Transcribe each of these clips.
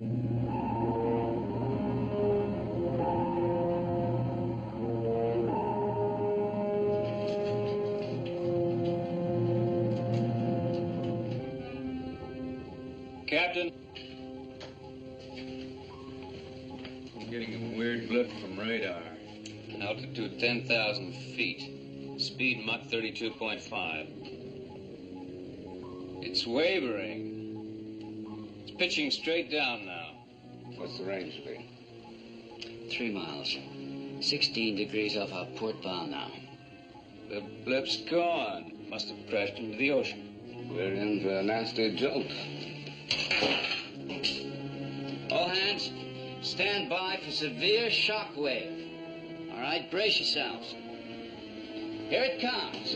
Captain? I'm getting a weird blip from radar. Altitude 10,000 feet. Speed Mach 32.5. It's wavering. It's pitching straight down now. What's the range be? 3 miles. 16 degrees off our port bow now. The blip's gone. Must have crashed into the ocean. We're in for a nasty jolt. All hands, stand by for severe shock wave. All right, brace yourselves. Here it comes.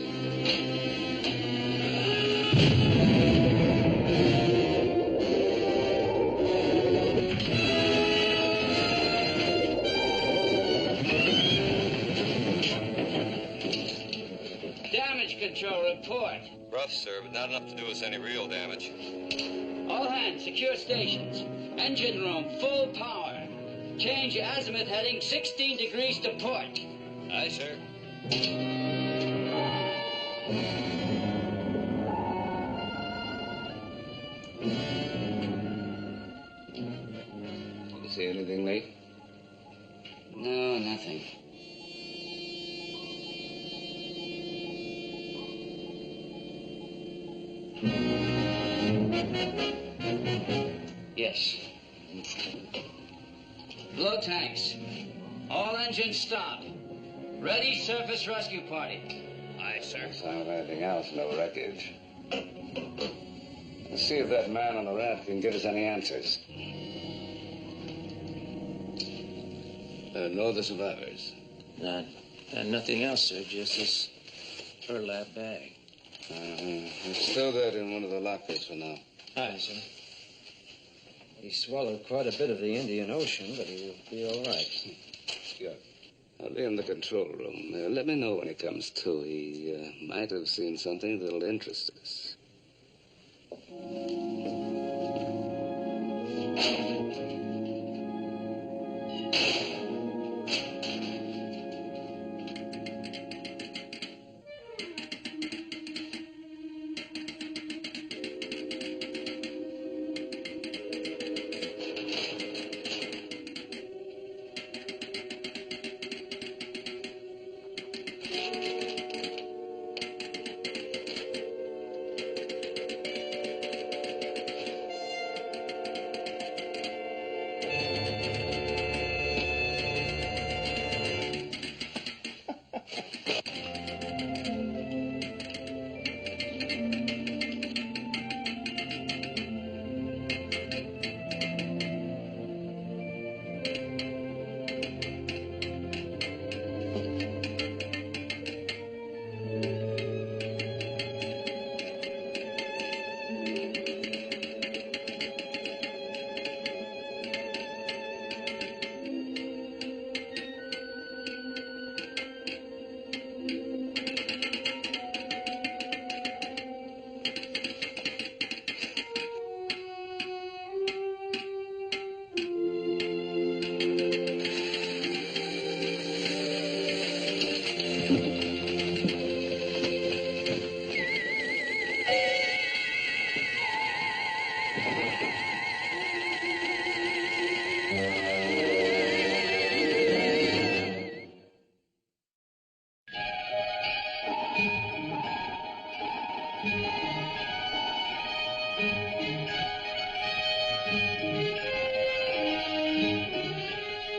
Damage control report. Rough, sir, but not enough to do us any real damage. All hands, secure stations. Engine room, full power. Change your azimuth heading 16 degrees to port. Aye, sir. Did you see anything, Lee? No, nothing. Yes. Blow tanks. All engines stop. Ready, surface rescue party. Aye, sir. Sign of anything else, no wreckage. Let's see if that man on the raft can give us any answers. Know the survivors? Nothing else, sir. Just this burlap bag. Let's stow that in one of the lockers for now. Aye, sir. He swallowed quite a bit of the Indian Ocean, but he will be all right. Good. I'll be in the control room. Let me know when he comes to. He might have seen something that'll interest us.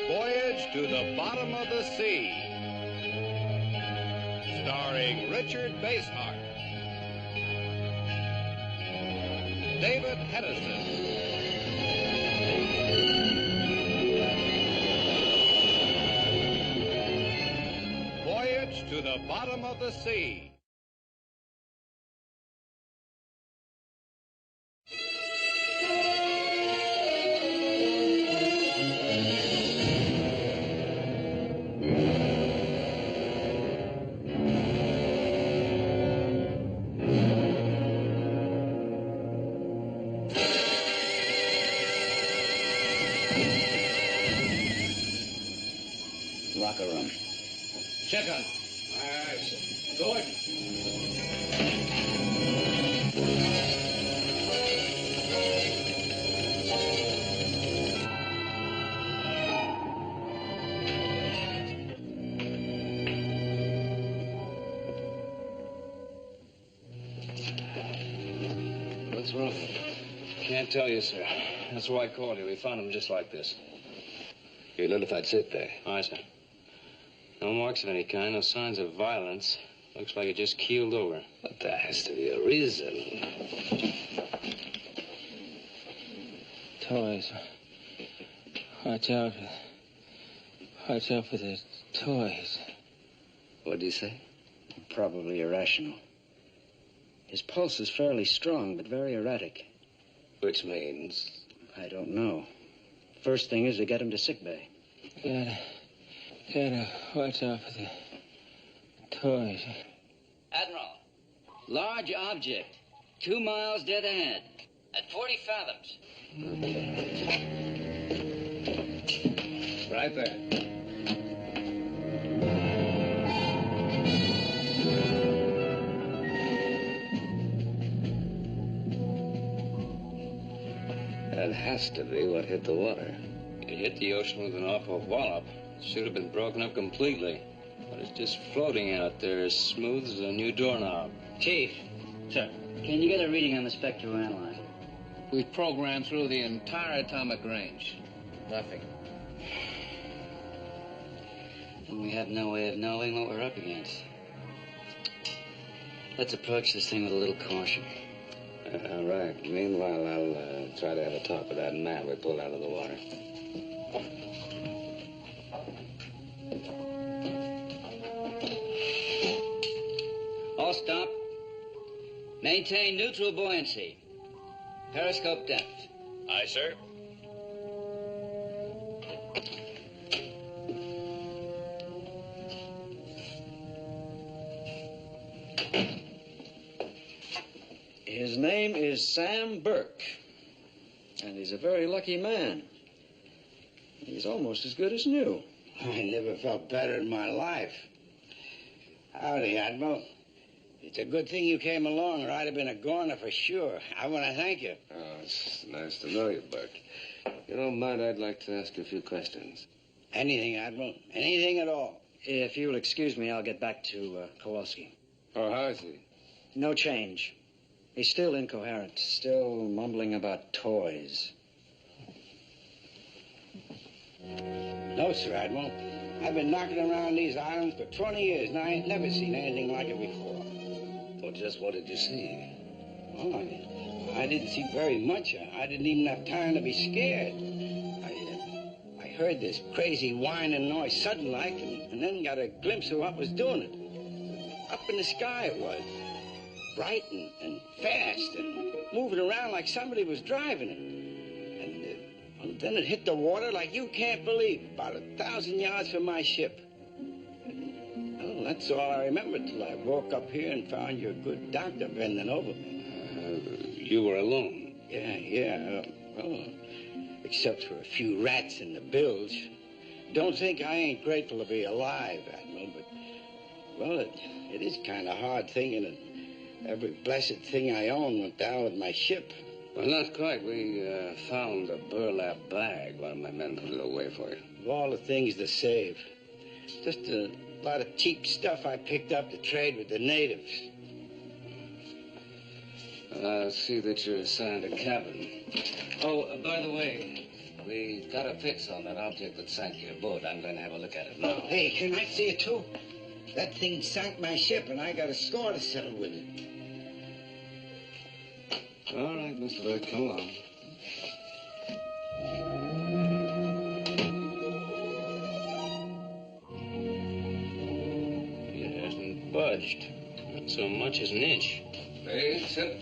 Voyage to the Bottom of the Sea, starring Richard Basehart, David Hedison, Voyage to the Bottom of the Sea. check on him. Aye, aye, sir. Gordon. What's wrong? Can't tell you, sir. That's why I called you. We found him just like this. You notified sick bay? Aye, sir. No marks of any kind, no signs of violence. Looks like it just keeled over. But there has to be a reason. Toys. Watch out. Watch out for the toys. What'd you say? Probably irrational. His pulse is fairly strong, but very erratic. Which means? I don't know. First thing is to get him to sickbay. Gotta watch out for the toys. Admiral, large object, 2 miles dead ahead, at 40 fathoms. Right there. That has to be what hit the water. It hit the ocean with an awful wallop. Should have been broken up completely. But it's just floating out there as smooth as a new doorknob. Chief. Sir. Can you get a reading on the spectroanalyzer? We've programmed through the entire atomic range. Nothing. And we have no way of knowing what we're up against. Let's approach this thing with a little caution. All right. Meanwhile, I'll try to have a talk with that man we pulled out of the water. All stop. Maintain neutral buoyancy. Periscope depth. Aye, sir. His name is Sam Burke. And he's a very lucky man. He's almost as good as new. I never felt better in my life. Howdy, Admiral. It's a good thing you came along, or I'd have been a goner for sure. I want to thank you. Oh, it's nice to know you, Burke. If you don't mind, I'd like to ask you a few questions. Anything, Admiral. Anything at all. If you'll excuse me, I'll get back to Kowalski. Oh, how is he? No change. He's still incoherent, still mumbling about toys. No, sir, Admiral. I've been knocking around these islands for 20 years, and I ain't never seen anything like it before. Well, just what did you see? Oh, I didn't see very much. I didn't even have time to be scared. I heard this crazy whining noise sudden-like, and then got a glimpse of what was doing it. Up in the sky it was. Bright and fast and moving around like somebody was driving it. And then it hit the water like you can't believe, about 1,000 yards from my ship. Well, that's all I remember till I woke up here and found your good doctor bending over me. You were alone. Yeah. Well, except for a few rats in the bilge. Don't think I ain't grateful to be alive, Admiral, but, well, it is kind of hard thinking that every blessed thing I own went down with my ship. Well, not quite. We found a burlap bag. One of my men put it away for you. Of all the things to save. Just a lot of cheap stuff I picked up to trade with the natives. I'll see that you're assigned a cabin. Oh, by the way, we got a fix on that object that sank your boat. I'm going to have a look at it now. Oh, hey, can I see it too? That thing sank my ship, and I got a score to settle with it. All right, Mr. Burke, come along. It hasn't budged. Not so much as an inch. Hey, Chip.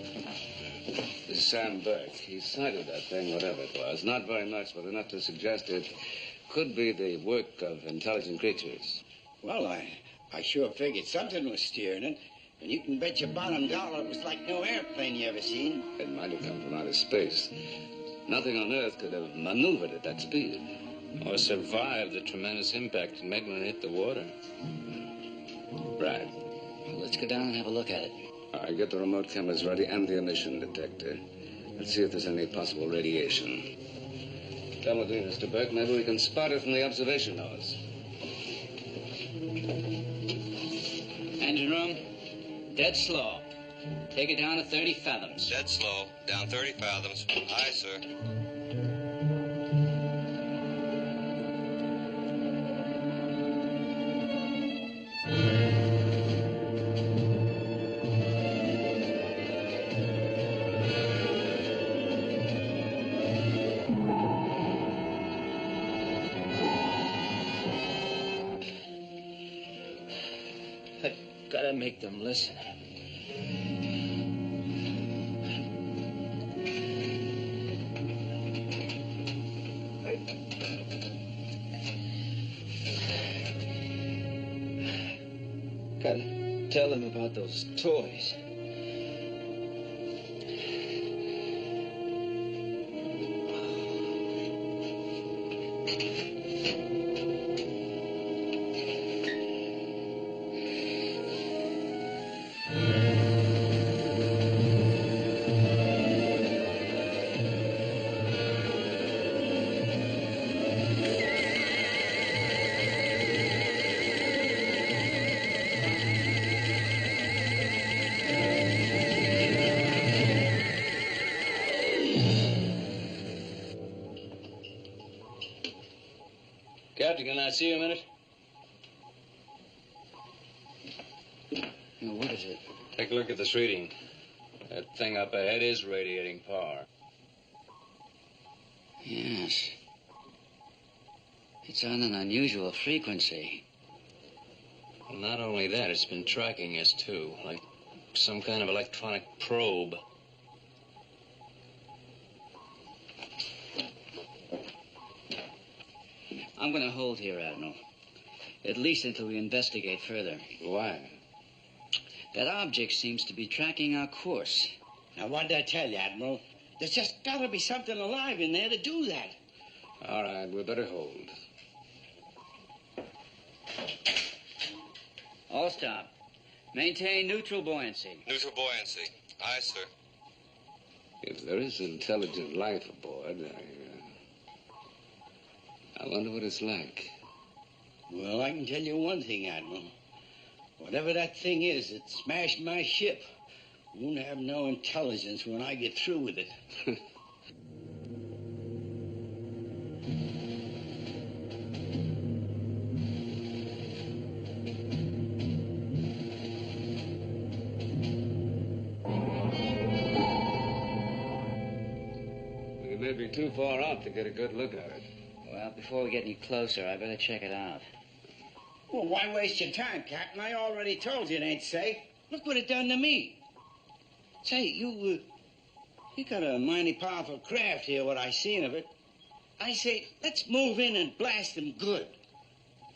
This is Sam Burke. He sighted that thing, whatever it was. Not very much, but enough to suggest it could be the work of intelligent creatures. Well, I sure figured something was steering it. And you can bet your bottom dollar it was like no airplane you ever seen. It might have come from outer space. Nothing on Earth could have maneuvered at that speed. Or survived the tremendous impact it made when it hit the water. Right. Well, let's go down and have a look at it. All right, get the remote cameras ready and the emission detector. Let's see if there's any possible radiation. Come with me, Mr. Burke. Maybe we can spot it from the observation nose. Engine room, dead slow. Take it down to 30 fathoms. Dead slow. Down 30 fathoms. Aye, sir. Gotta make them listen. Gotta tell them about those toys. Captain, can I see you a minute? Now, what is it? Take a look at this reading. That thing up ahead is radiating power. Yes. It's on an unusual frequency. Well, not only that, it's been tracking us, too. Like some kind of electronic probe. I'm going to hold here, Admiral. At least until we investigate further. Why? That object seems to be tracking our course. Now, what did I tell you, Admiral? There's just got to be something alive in there to do that. All right, we better hold. All stop. Maintain neutral buoyancy. Neutral buoyancy. Aye, sir. If there is intelligent life aboard, I wonder what it's like. Well, I can tell you one thing, Admiral. Whatever that thing is that smashed my ship won't have no intelligence when I get through with it. We may be too far out to get a good look at it. Well, before we get any closer, I better check it out. Well, why waste your time, Captain? I already told you it ain't safe. Look what it done to me. Say, you got a mighty powerful craft here, what I seen of it. I say, let's move in and blast them good.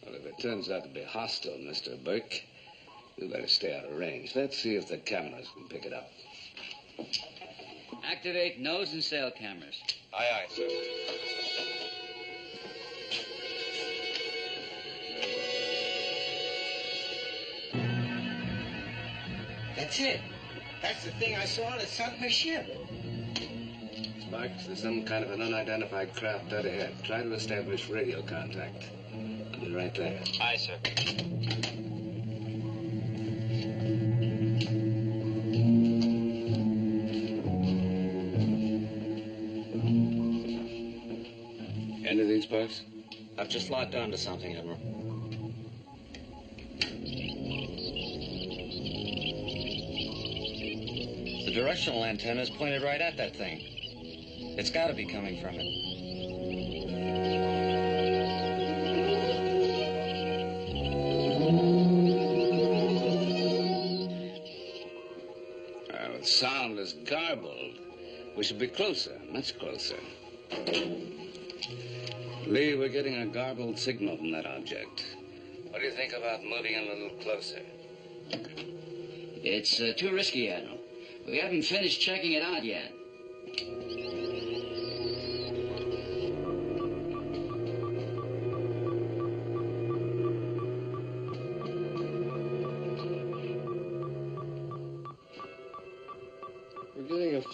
Well, if it turns out to be hostile, Mr. Burke, we better stay out of range. Let's see if the cameras can pick it up. Activate nose and sail cameras. Aye, aye, sir. That's it. That's the thing I saw that sunk my ship. Sparks, there's some kind of an unidentified craft dead ahead. Try to establish radio contact. I'll be right there. Aye, sir. Anything, Sparks? I've just locked onto something, Admiral. The directional antenna is pointed right at that thing. It's got to be coming from it. The sound is garbled. We should be closer, much closer. Lee, we're getting a garbled signal from that object. What do you think about moving in a little closer? It's too risky, Admiral. We haven't finished checking it out yet.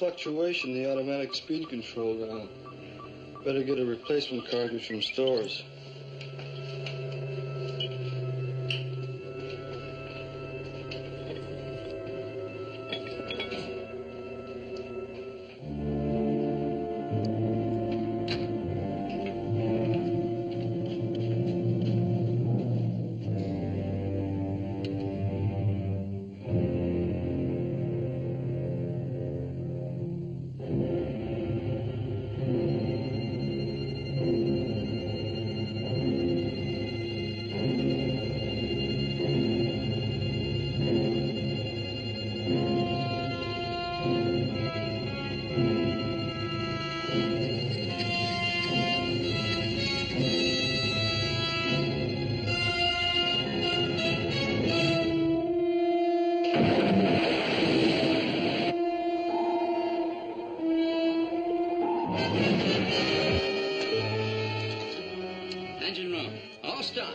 fluctuation in the automatic speed control now. Better get a replacement cartridge from stores. Engine room. All stop.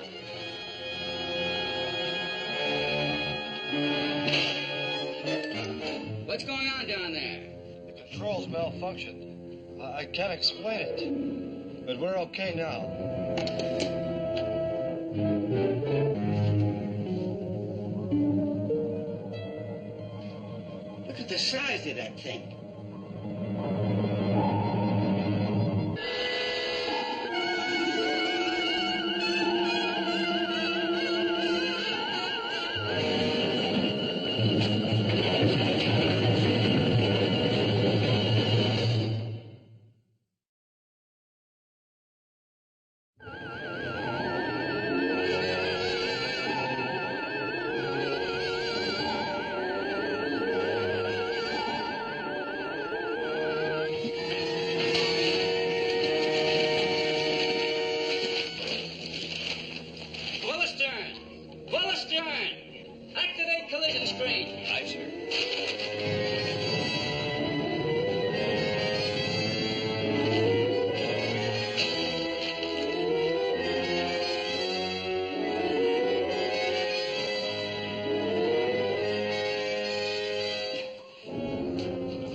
What's going on down there? The controls malfunctioned. I can't explain it, but we're okay now. Look at the size of that thing. Activate collision screen. Aye, sir.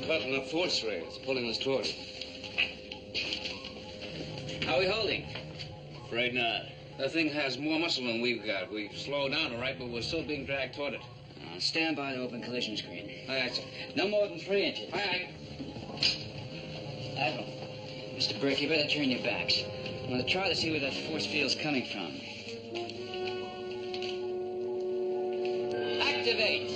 Caught in a force ray. It's pulling us toward it. How are we holding? Afraid not. That thing has more muscle than we've got. We've slowed down, all right, but we're still being dragged toward it. Stand by to open collision screen. Aye, aye, sir. No more than 3 inches. Aye, Admiral, Mr. Burke, you better turn your backs. I'm going to try to see where that force field's coming from. Activate.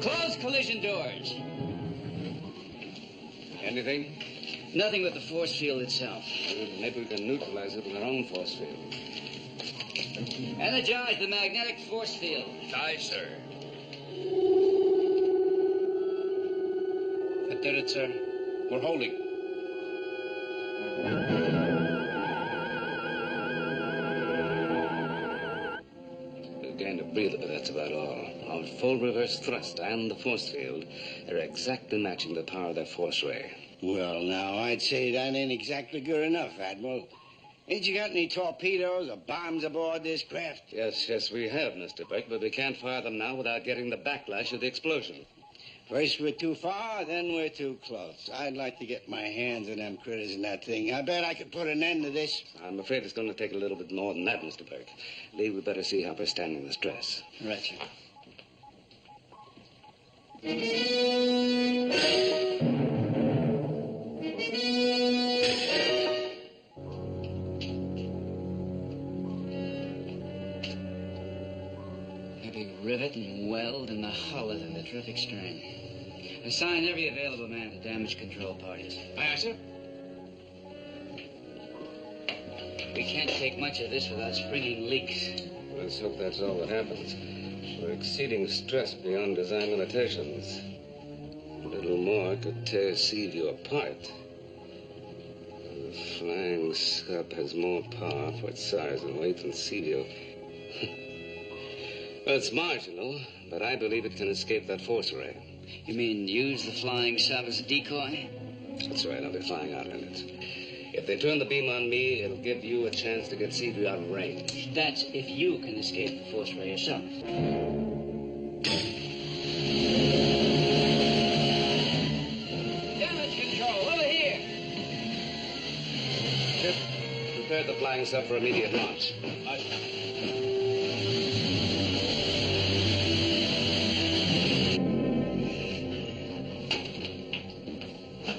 Close collision doors. Anything? Nothing but the force field itself. Maybe we can neutralize it with our own force field. Energize the magnetic force field. Aye, sir. That did it, sir. We're holding. We've gained a breather, but that's about all. Our full reverse thrust and the force field are exactly matching the power of that force ray. Well, now, I'd say that ain't exactly good enough, Admiral. Ain't you got any torpedoes or bombs aboard this craft? Yes, we have, Mr. Burke, but we can't fire them now without getting the backlash of the explosion. First we're too far, then we're too close. I'd like to get my hands on them critters in that thing. I bet I could put an end to this. I'm afraid it's going to take a little bit more than that, Mr. Burke. Lee, we better see how we're standing the stress. Right, sir. Rivet and weld in the hull of the terrific stern. Assign every available man to damage control parties. Aye, sir. We can't take much of this without springing leaks. Let's hope that's all that happens. We're exceeding stress beyond design limitations. A little more could tear Seaview apart. The flying sub has more power for its size and weight than Seaview. Well, it's marginal, but I believe it can escape that force ray. You mean use the flying sub as a decoy? That's right, I'll be flying out in it. If they turn the beam on me, it'll give you a chance to get Seaview out of range. That's if you can escape the force ray yourself. Damage control, over here. Chip, prepare the flying sub for immediate launch.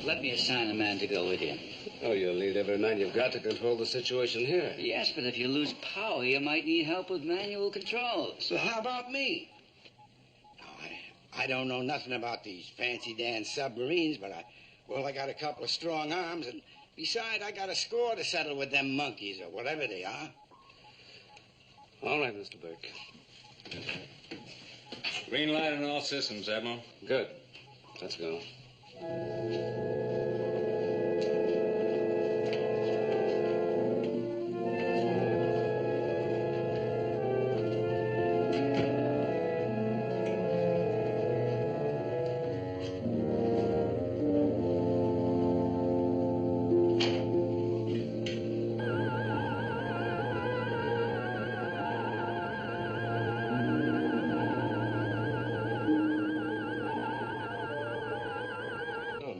Let me assign a man to go with you. Oh, you'll need every man you've got to control the situation here. Yes, but if you lose power, you might need help with manual controls. So how about me? I don't know nothing about these fancy Dan submarines, but I got a couple of strong arms, and besides, I got a score to settle with them monkeys or whatever they are. All right, Mr. Burke. Green light on all systems, Admiral. Good. Let's go.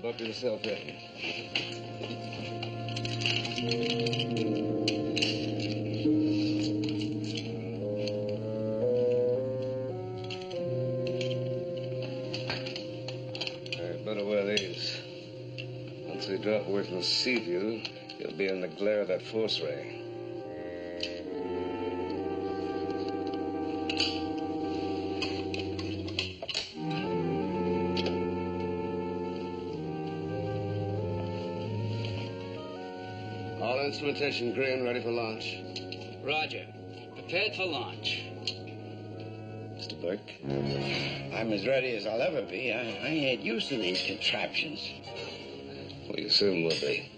Buckle yourself in. I'd better wear these. Once we drop away from Seaview, you'll be in the glare of that force ray. All instrumentation green, ready for launch. Roger. Prepared for launch. Mr. Burke? I'm as ready as I'll ever be. I ain't used to these contraptions. Well, you soon will be.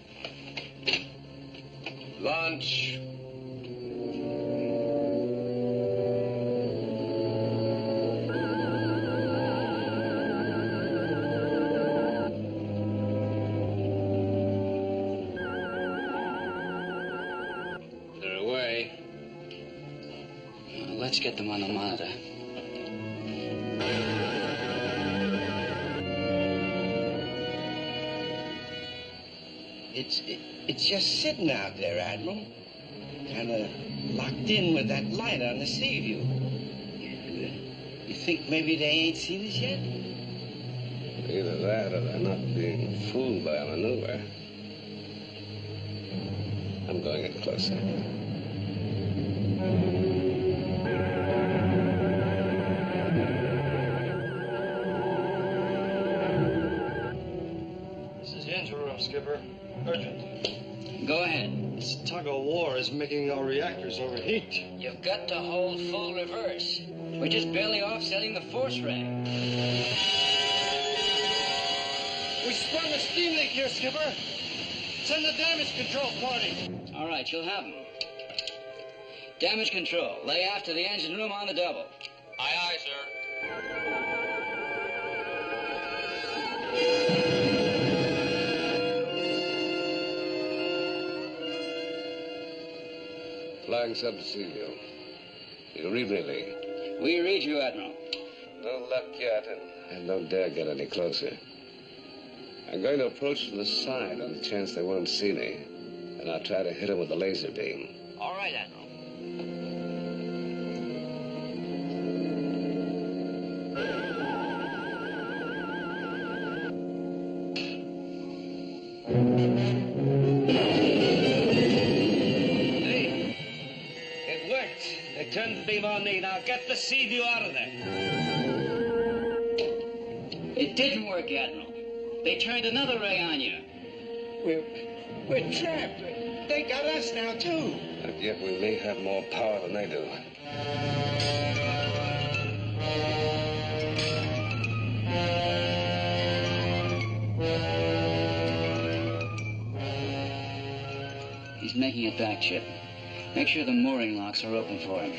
Launch. They're away. Let's get them on the monitor. It's just sitting out there, Admiral. Kind of locked in with that light on the Seaview. You think maybe they ain't seen us yet? Either that or they're not being fooled by a maneuver. I'm going in closer. This is the engine room, Skipper. Urgent. Go ahead. This tug of war is making our reactors overheat. You've got to hold full reverse. We're just barely offsetting the force ray. We sprung a steam leak here, Skipper. Send the damage control party. All right, you'll have them. Damage control. Lay after the engine room on the double. Aye, aye, sir. Flying sub to Seaview. You read me, Lee? We read you, Admiral. No luck yet, and don't dare get any closer. I'm going to approach from the side on the chance they won't see me, and I'll try to hit them with a laser beam. All right, Admiral. It worked. They turned the beam on me. Now get the Seaview out of there. It didn't work, Admiral. They turned another ray on you. We're trapped. They got us now, too. And yet we may have more power than they do. He's making it back, Chip. Make sure the mooring locks are open for him.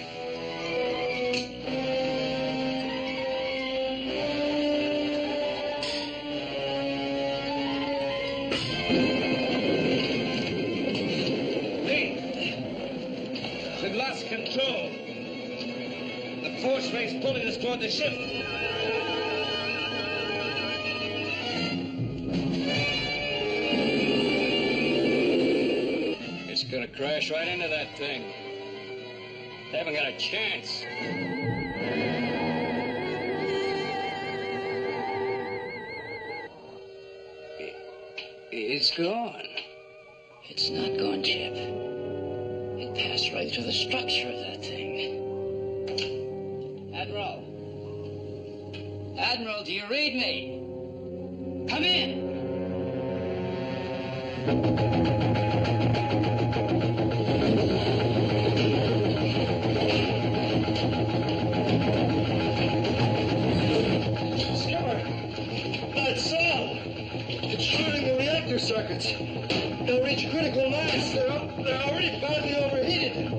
force rays pulling us toward the ship. It's gonna crash right into that thing. They haven't got a chance. It's gone. It's not gone, Chip. It passed right through the structure of that thing. Admiral. Admiral, do you read me? Come in. Skipper, that sound. It's shooting the reactor circuits. They'll reach critical mass. They're already badly overheated.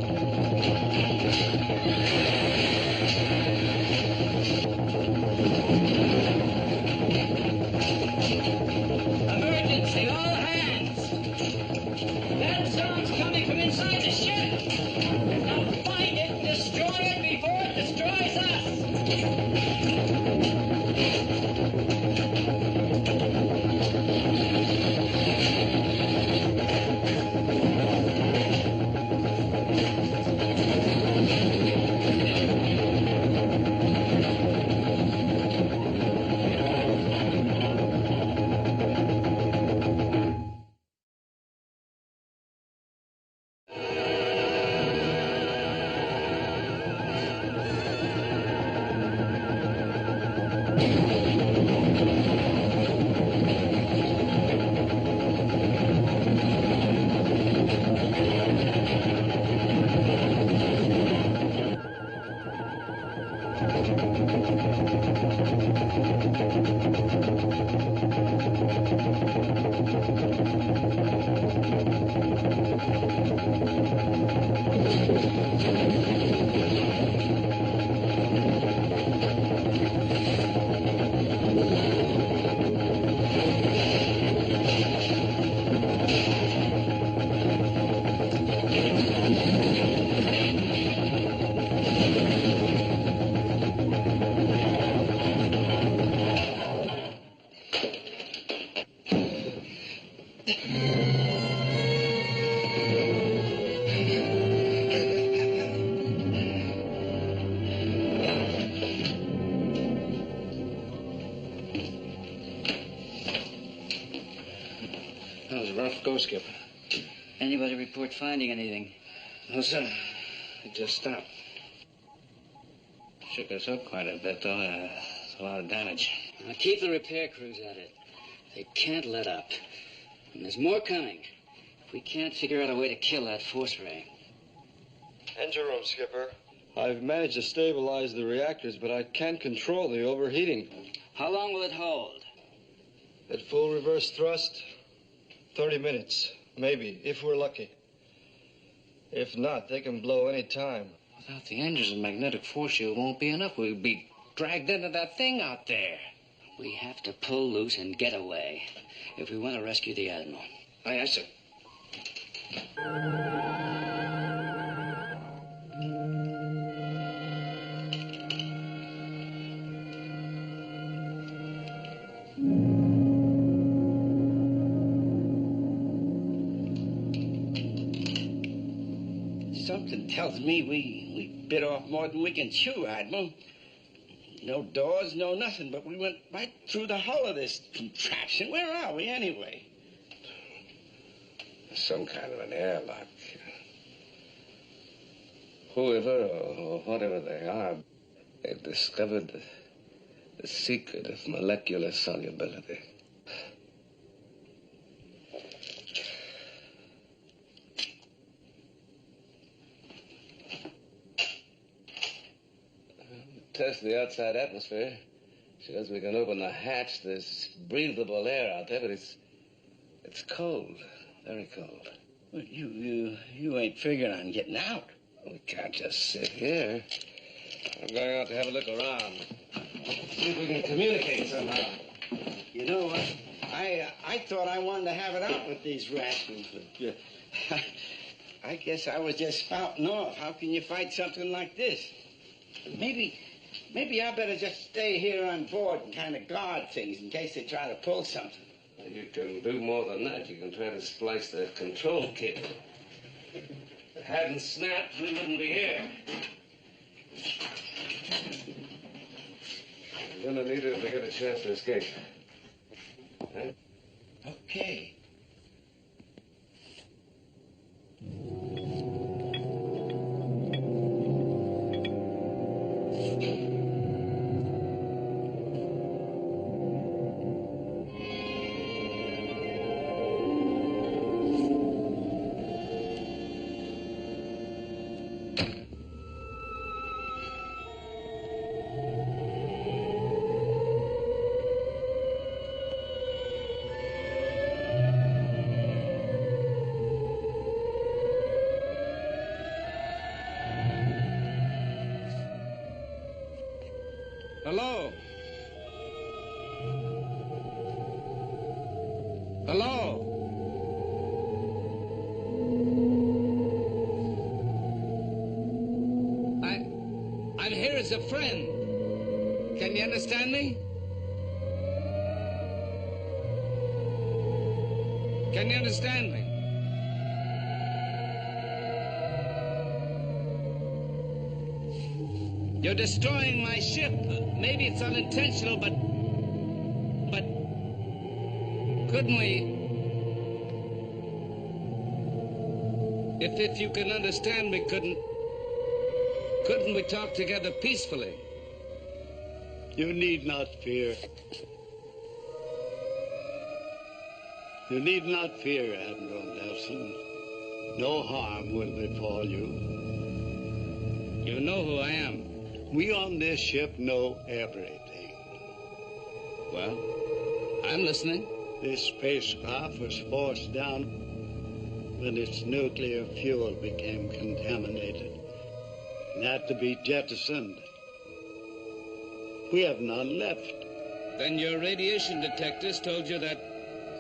Emergency, all hands. That sound's coming from inside the ship. Now find it and destroy it before it destroys us. That was a rough go, Skipper. Anybody report finding anything? No, sir. It just stopped. Shook us up quite a bit, though. It's a lot of damage. Now keep the repair crews at it. They can't let up. And there's more coming. If we can't figure out a way to kill that force ray. Engine room, Skipper. I've managed to stabilize the reactors, but I can't control the overheating. How long will it hold? At full reverse thrust, 30 minutes, maybe, if we're lucky. If not, they can blow any time. Without the engines and magnetic force shield won't be enough. We'll be dragged into that thing out there. We have to pull loose and get away if we want to rescue the Admiral. Aye, aye, sir. Something tells me we bit off more than we can chew, Admiral. No doors, no nothing, but we went right through the hull of this contraption. Where are we, anyway? Some kind of an airlock. Whoever or whatever they are, they've discovered the secret of molecular solubility. Test the outside atmosphere. Shows we can open the hatch. There's breathable air out there, but it's cold. Very cold. Well, you ain't figuring on getting out. We can't just sit here. I'm going out to have a look around. See if we can communicate somehow. You know what? I thought I wanted to have it out with these rascals, but I guess I was just spouting off. How can you fight something like this? Maybe I better just stay here on board and kind of guard things in case they try to pull something. You can do more than that. You can try to splice the control cable. If it hadn't snapped, we wouldn't be here. I'm gonna need it if we get a chance to escape. Huh? Okay. Hello? Hello? I'm here as a friend. Can you understand me? Can you understand me? You're destroying my ship. Maybe it's unintentional, but couldn't we? If you can understand me, couldn't we talk together peacefully? You need not fear. You need not fear, Admiral Nelson. No harm will befall you. You know who I am. We on this ship know everything. Well, I'm listening. This spacecraft was forced down when its nuclear fuel became contaminated and had to be jettisoned. We have none left. Then your radiation detectors told you that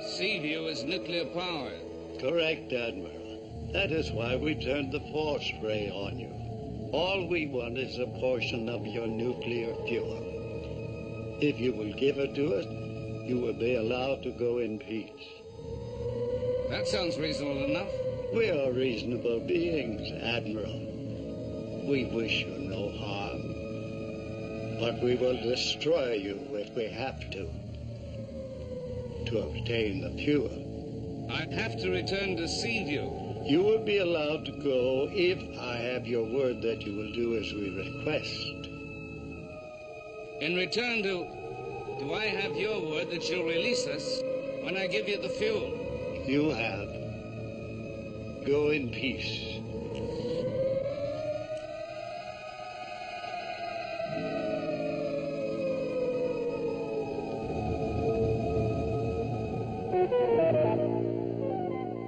Seaview is nuclear powered. Correct, Admiral. That is why we turned the force ray on you. All we want is a portion of your nuclear fuel. If you will give it to us, you will be allowed to go in peace. That sounds reasonable enough. We are reasonable beings, Admiral. We wish you no harm. But we will destroy you if we have to obtain the fuel. I'd have to return to Seaview. You will be allowed to go if I have your word that you will do as we request. In return, do I have your word that you'll release us when I give you the fuel? You have. Go in peace.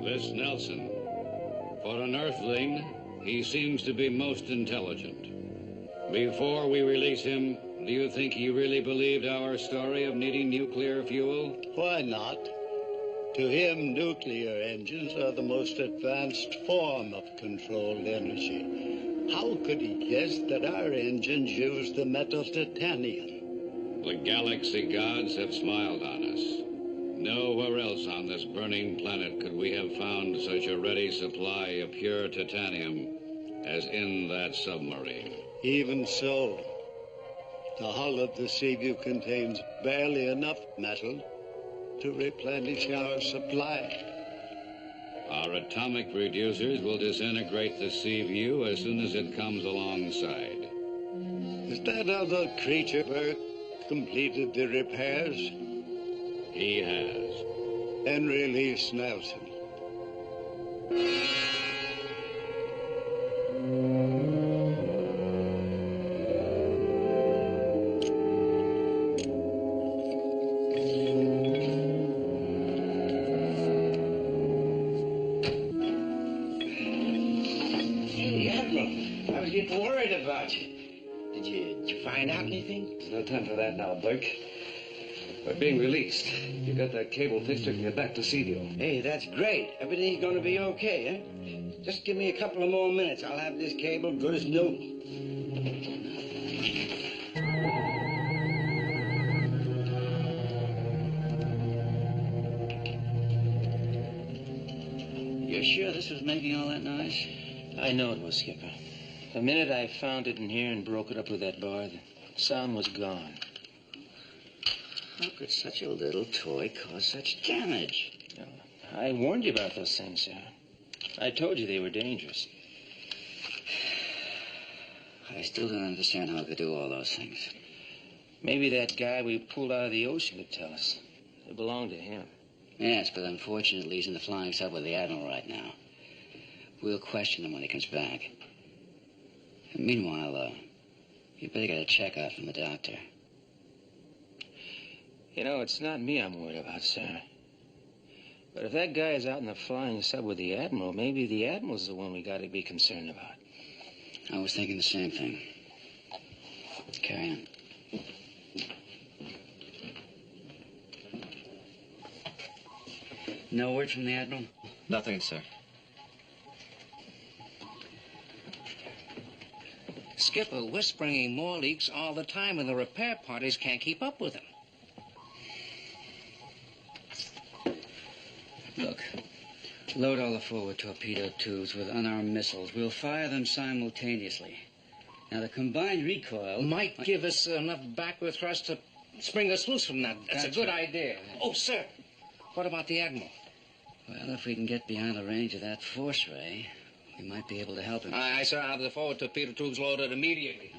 This Nelson. For an Earthling, he seems to be most intelligent. Before we release him, do you think he really believed our story of needing nuclear fuel? Why not? To him, nuclear engines are the most advanced form of controlled energy. How could he guess that our engines use the metal titanium? The galaxy gods have smiled on us. Nowhere else on this burning planet could we have found such a ready supply of pure titanium as in that submarine. Even so, the hull of the Seaview contains barely enough metal to replenish our supply. Our atomic reducers will disintegrate the Seaview as soon as it comes alongside. Has that other creature completed the repairs? He has. Then release Nelson. Hey, Admiral, I was getting worried about you. Did you find out anything? There's no time for that now, Burke. We're being released. You got that cable fixed, we can get back to Seaview. Hey, that's great. Everything's going to be okay, huh? Just give me a couple of more minutes. I'll have this cable good as new. this was making all that noise? I know it was, Skipper. The minute I found it in here and broke it up with that bar, the sound was gone. How could such a little toy cause such damage? I warned you about those things, sir. I told you they were dangerous. I still don't understand how it could do all those things. Maybe that guy we pulled out of the ocean could tell us. It belonged to him. Yes, but unfortunately he's in the flying sub with the Admiral right now. We'll question him when he comes back. And meanwhile, you better get a checkout from the doctor. You know, it's not me I'm worried about, sir. But if that guy is out in the flying sub with the Admiral, maybe the Admiral's the one we got to be concerned about. I was thinking the same thing. Carry on. No word from the Admiral? Nothing, sir. Skipper, we're springing more leaks all the time, and the repair parties can't keep up with them. Look, load all the forward torpedo tubes with unarmed missiles. We'll fire them simultaneously. Now, the combined recoil might give us enough backward thrust to spring us loose from that. That's a good idea. Oh, sir, what about the Admiral? Well, if we can get behind the range of that force ray, we might be able to help him. Aye, sir. I'll have the forward torpedo tubes loaded immediately.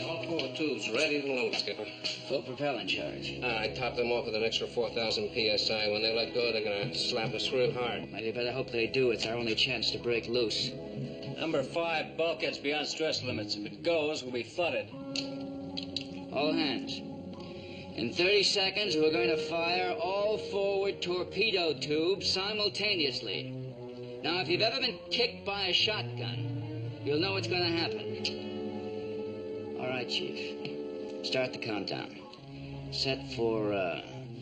All forward tubes ready to load, Skipper. Full propellant charge. I topped them off with an extra 4,000 PSI. When they let go, they're going to slap us real hard. Well, you better hope they do. It's our only chance to break loose. Number 5, bulkhead's beyond stress limits. If it goes, we'll be flooded. All hands. In 30 seconds, we're going to fire all forward torpedo tubes simultaneously. Now, if you've ever been kicked by a shotgun, you'll know what's going to happen. All right, Chief. Start the countdown. Set for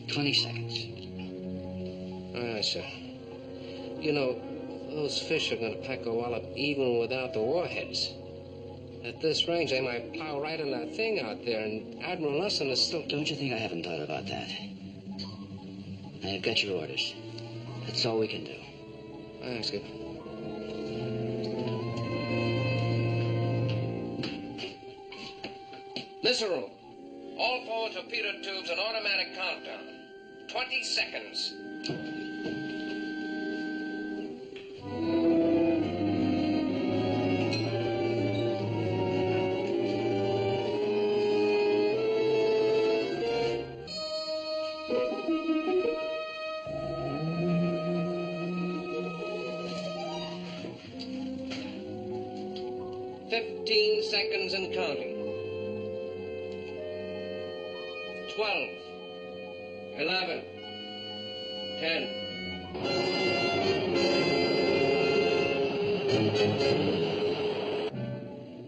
20 seconds. Aye, sir. You know, those fish are going to pack a wallop even without the warheads. At this range, they might plow right in that thing out there, and Admiral Nelson is still... Don't you think I haven't thought about that? Now, you've got your orders. That's all we can do. Aye, Skipper. Missile room. All forward torpedo tubes and automatic countdown. 20 seconds. Seconds and counting. 12, 11, 10.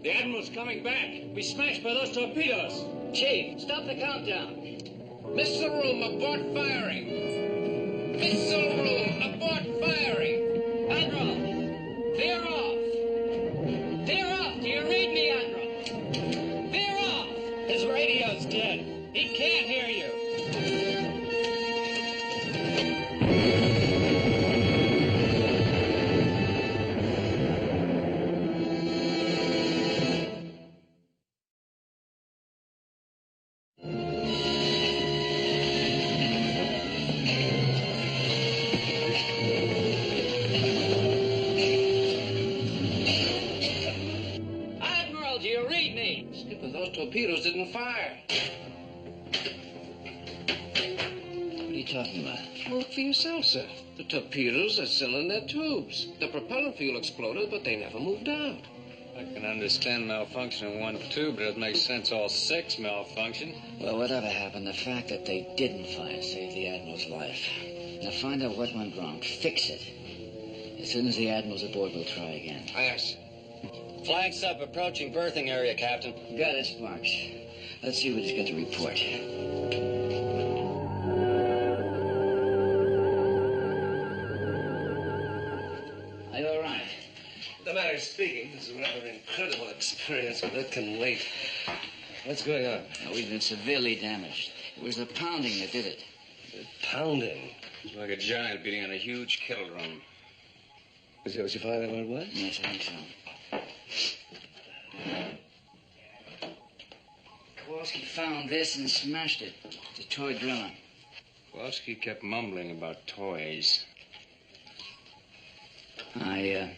The Admiral's coming back. We smashed by those torpedoes. Chief, stop the countdown. Missile room, abort firing. Missile room, abort firing. Admiral, veer off. Veer off. Do you read me, Admiral? Veer off. His radio's dead. He can't hear you. Torpedoes didn't fire. What are you talking about? Well, look for yourself, sir. The torpedoes are still in their tubes. The propellant fuel exploded, but they never moved out. I can understand malfunction in one tube, but it doesn't make sense all 6 malfunction. Well, whatever happened, the fact that they didn't fire saved the Admiral's life. Now find out what went wrong. Fix it. As soon as the Admiral's aboard, we'll try again. Aye, sir. Flag sub approaching berthing area, Captain. Got it, Sparks. Let's see what he's got to report. Are you all right? The matter of speaking, this is a rather incredible experience, but it can wait. What's going on? We've been severely damaged. It was the pounding that did it. The pounding? It's like a giant beating on a huge kettle drum. Is that what you find out what it was? Yes, I think so. Kowalski found this and smashed it. It's a toy driller. Kowalski kept mumbling about toys. I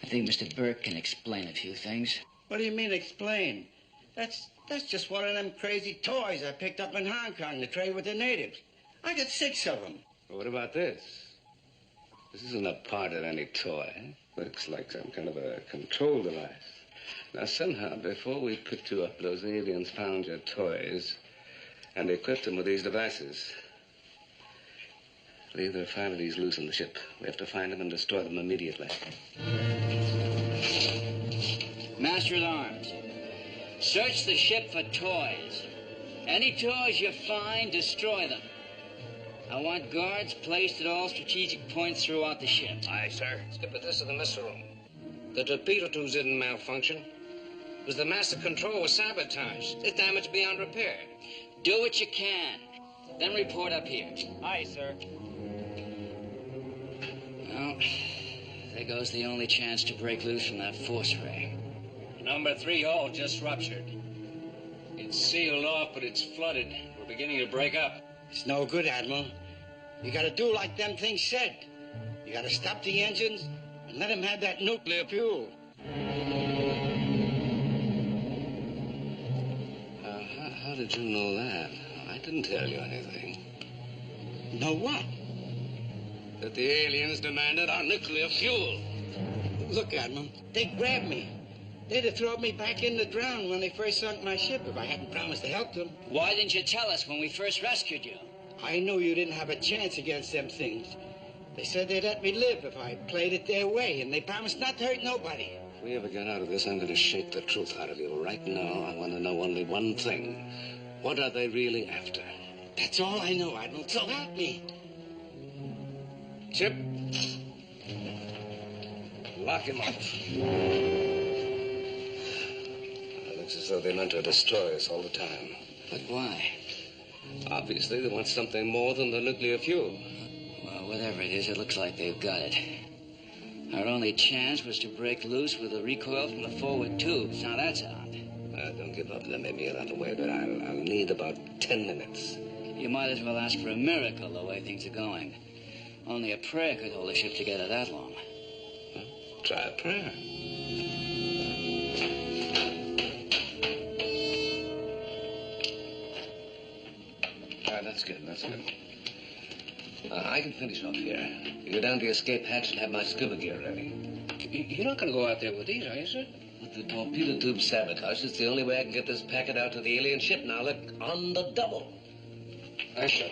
think Mr. Burke can explain a few things. What do you mean, explain? That's just one of them crazy toys I picked up in Hong Kong to trade with the natives. I got 6 of them. Well, what about this? This isn't a part of any toy. Looks like some kind of a control device. Now, somehow, before we picked you up, those aliens found your toys and equipped them with these devices. Leave their 5 of these loose on the ship. We have to find them and destroy them immediately. Master at Arms, search the ship for toys. Any toys you find, destroy them. I want guards placed at all strategic points throughout the ship. Aye, sir. Skipper, this is the missile room. The torpedo tubes didn't malfunction. It was the master control was sabotaged. It's damaged beyond repair. Do what you can. Then report up here. Aye, sir. Well, there goes the only chance to break loose from that force ray. Number 3 hull just ruptured. It's sealed off, but it's flooded. We're beginning to break up. It's no good, Admiral. You gotta do like them things said. You gotta stop the engines and let them have that nuclear fuel. How did you know that? I didn't tell you anything. Know what? That the aliens demanded our nuclear fuel. Look, Admiral, they grabbed me. They'd have thrown me back in the drown when they first sunk my ship if I hadn't promised to help them. Why didn't you tell us when we first rescued you? I knew you didn't have a chance against them things. They said they'd let me live if I played it their way, and they promised not to hurt nobody. If we ever get out of this, I'm going to shake the truth out of you. Right now, I want to know only one thing. What are they really after? That's all I know, Admiral, so help me. Chip. Lock him up. It looks as though they meant to destroy us all the time. But why? Obviously, they want something more than the nuclear fuel. Well, whatever it is, it looks like they've got it. Our only chance was to break loose with a recoil from the forward tubes. Now, that's out. Don't give up. There may be another way, but I'll need about 10 minutes. You might as well ask for a miracle the way things are going. Only a prayer could hold a ship together that long. Well, try a prayer. That's good, that's good. I can finish off here. You go down to the escape hatch and have my scuba gear ready. You're not going to go out there with these, are you, sir? With the torpedo tube sabotage, it's the only way I can get this packet out to the alien ship now. Look, on the double. I shall.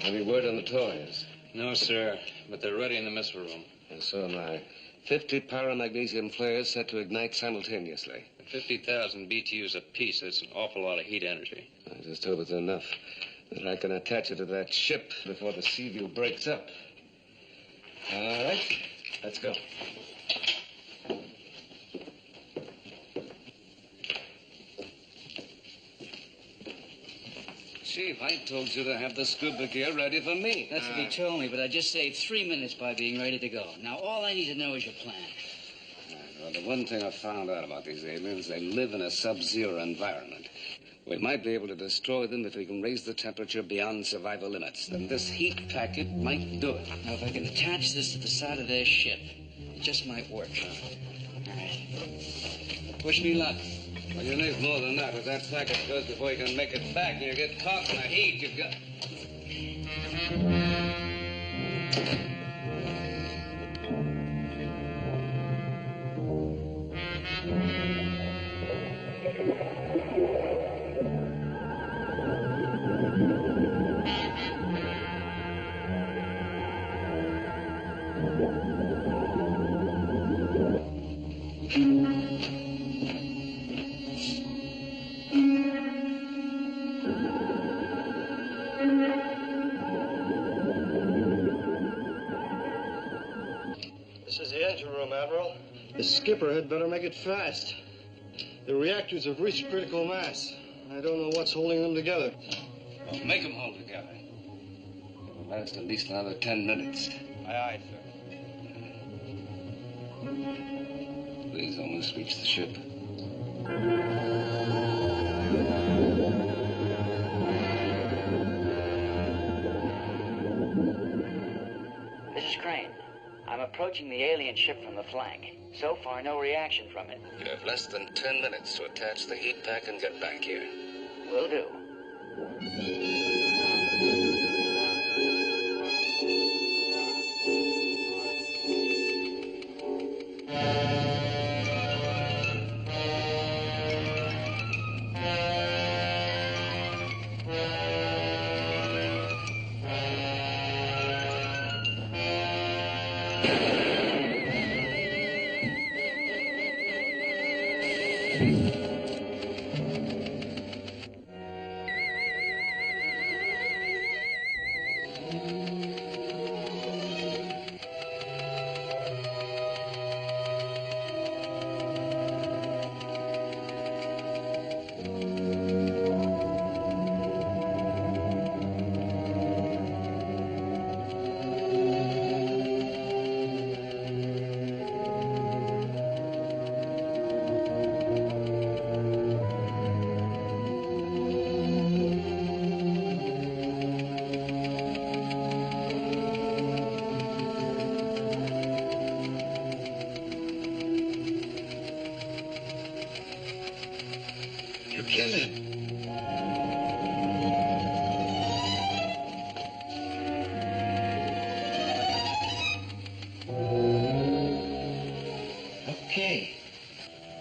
Any word on the toys? No, sir, but they're ready in the missile room. And so am I. 50 paramagnesium flares set to ignite simultaneously. 50,000 BTUs apiece. That's an awful lot of heat energy. I just hope it's enough that I can attach it to that ship before the sea view breaks up. All right, let's go. Chief, I told you to have the scuba gear ready for me. That's what he told me, but I just saved 3 minutes by being ready to go. Now, all I need to know is your plan. Well, The one thing I found out about these aliens, they live in a sub-zero environment. We might be able to destroy them if we can raise the temperature beyond survival limits. Then this heat packet might do it. Now, if I can attach this to the side of their ship, it just might work. All right. Wish me luck. Well, you need more than that. If that packet goes before you can make it back, and you get caught in the heat, you've got... This is the engine room, Admiral. The skipper had better make it fast. The reactors have reached critical mass. I don't know what's holding them together. Well, make them hold together. It'll last at least another 10 minutes. Aye, aye, sir. Please almost reach the ship. This is Crane. I'm approaching the alien ship from the flank. So far, no reaction from it. You have less than 10 minutes to attach the heat pack and get back here. Will do.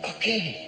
Okay.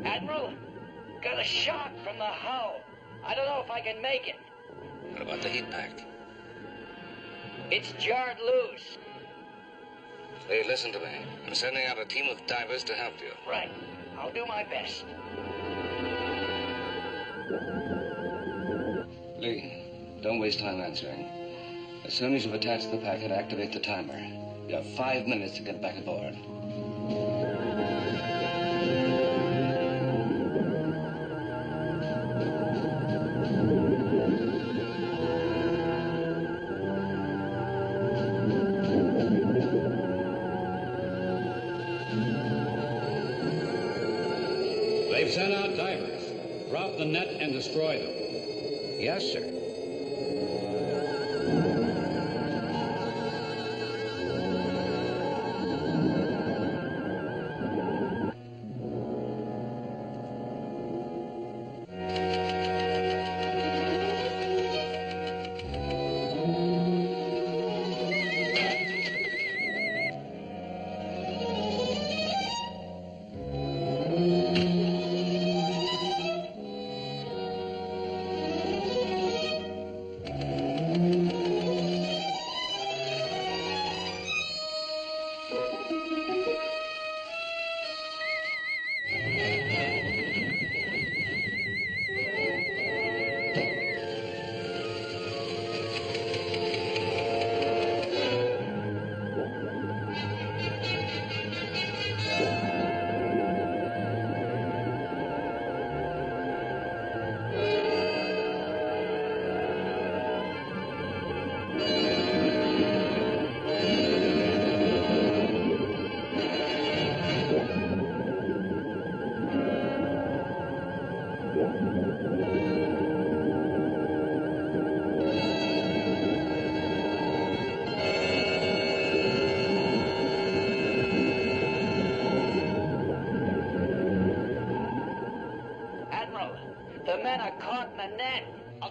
Admiral, got a shock from the hull. I don't know if I can make it. What about the heat pack? It's jarred loose. Hey, listen to me. I'm sending out a team of divers to help you. Right. I'll do my best. Lee, don't waste time answering. As soon as you've attached the packet, activate the timer. You have 5 minutes to get back aboard. They've sent out divers. Drop the net and destroy them. Yes, sir.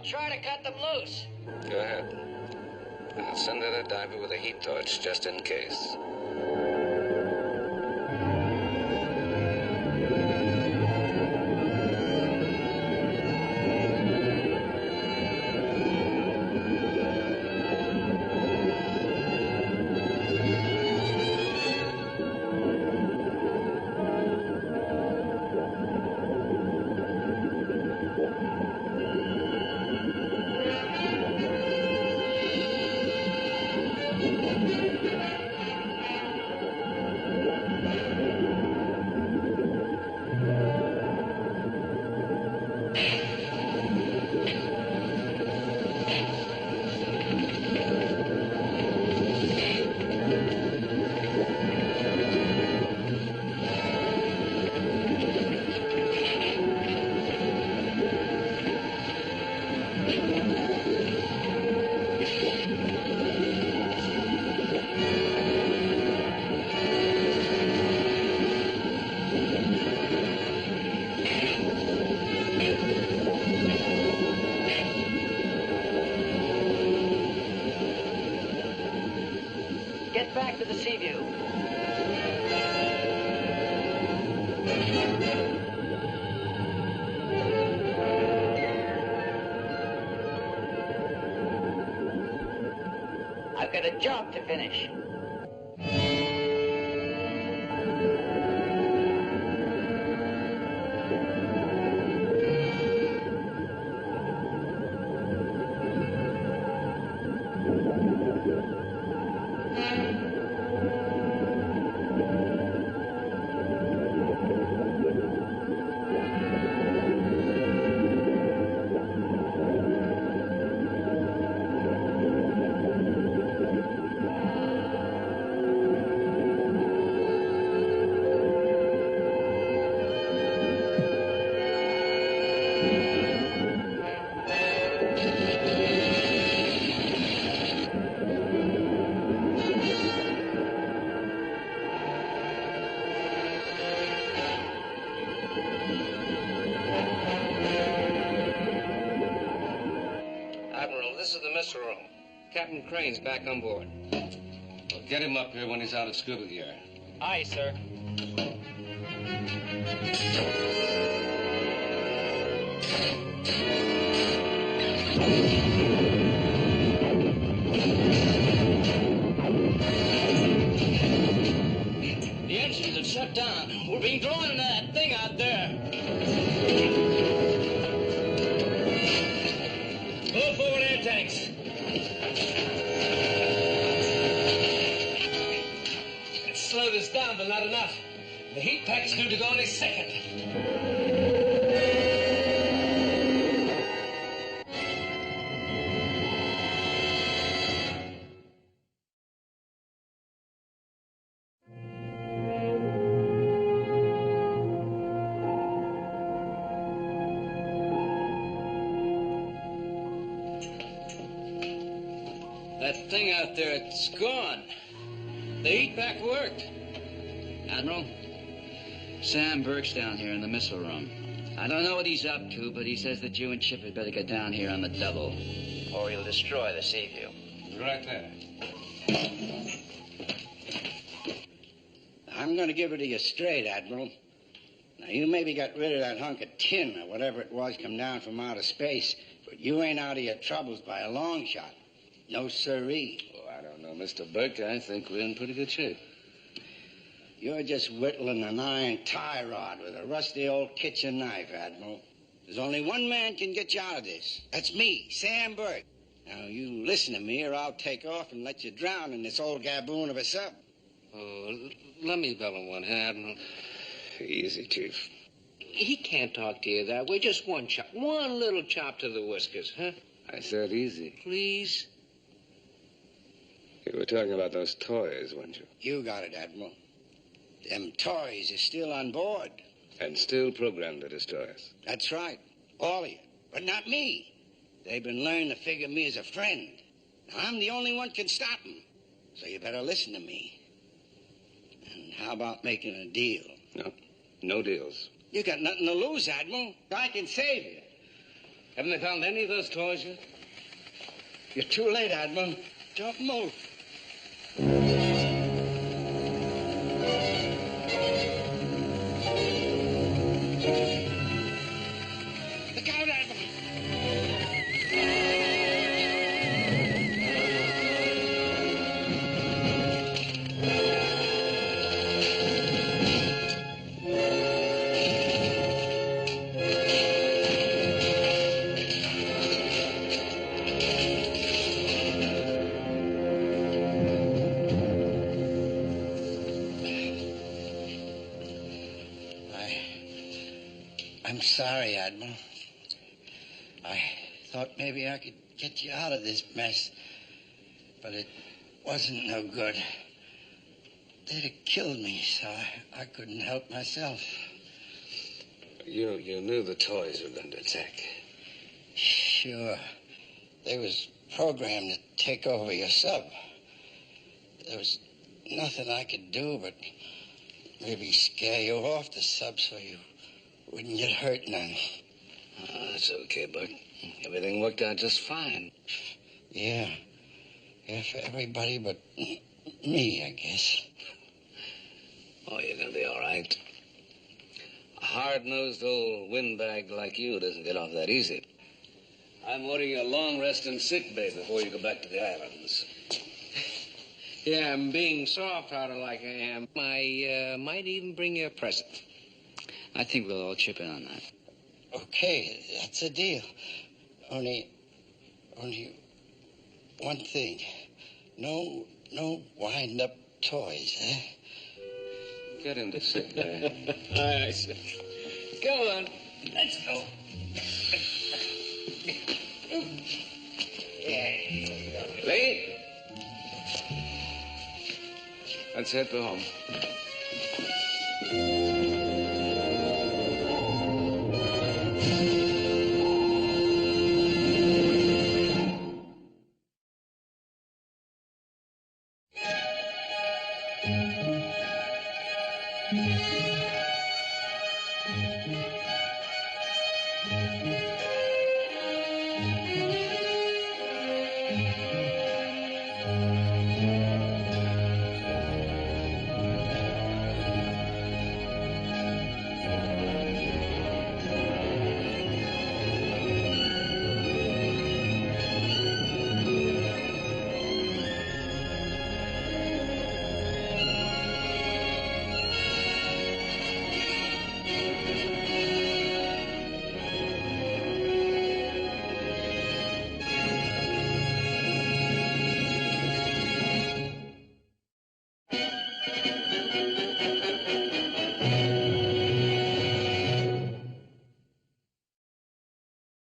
try to cut them loose. Go ahead. I'll send out a diver with a heat torch just in case. Get back to the sea view. I've got a job to finish. This is the mess room. Captain Crane's back on board. Well, get him up here when he's out of scuba gear. Aye, sir. The engines have shut down. We're being drawn into that thing out there. Pull forward air tanks. Let's slow this down, but not enough. The heat pack's due to go any second. That thing out there, it's gone. The heat pack worked. Admiral, Sam Burke's down here in the missile room. I don't know what he's up to, but he says that you and Chip had better get down here on the double, or he'll destroy the Seaview. Right there. I'm going to give it to you straight, Admiral. Now, you maybe got rid of that hunk of tin or whatever it was come down from outer space, but you ain't out of your troubles by a long shot. No siree. Oh, I don't know, Mr. Burke. I think we're in pretty good shape. You're just whittling an iron tie rod with a rusty old kitchen knife, Admiral. There's only one man can get you out of this. That's me, Sam Burke. Now, you listen to me, or I'll take off and let you drown in this old gaboon of a sub. Oh, let me bell him one, Admiral. Easy, Chief. He can't talk to you that way. Just one chop. One little chop to the whiskers, huh? I said easy. Please? You were talking about those toys, weren't you? You got it, Admiral. Them toys are still on board. And still programmed to destroy us. That's right. All of you. But not me. They've been learning to figure me as a friend. Now, I'm the only one can stop them. So you better listen to me. And how about making a deal? No. No deals. You got nothing to lose, Admiral. I can save you. Haven't they found any of those toys yet? You're too late, Admiral. Don't move. Look out, Admiral. I'm sorry, Admiral. I thought maybe I could get you out of this mess, but it wasn't no good. They'd have killed me, so I couldn't help myself. You knew the toys were going to attack. Sure. They was programmed to take over your sub. There was nothing I could do but maybe scare you off the sub so you wouldn't get hurt none. Oh, that's okay, Buck. Everything worked out just fine. Yeah. Yeah, for everybody but me, I guess. Oh, you're going to be all right. A hard-nosed old windbag like you doesn't get off that easy. I'm ordering you a long rest in sick bay before you go back to the islands. Yeah, and being soft-hearted like I am, I might even bring you a present. I think we'll all chip in on that. Okay, that's a deal. Only one thing. No wind-up toys, eh? Get into sick bay. All right, sir. Go on. Let's go. Lee? Let's head for home.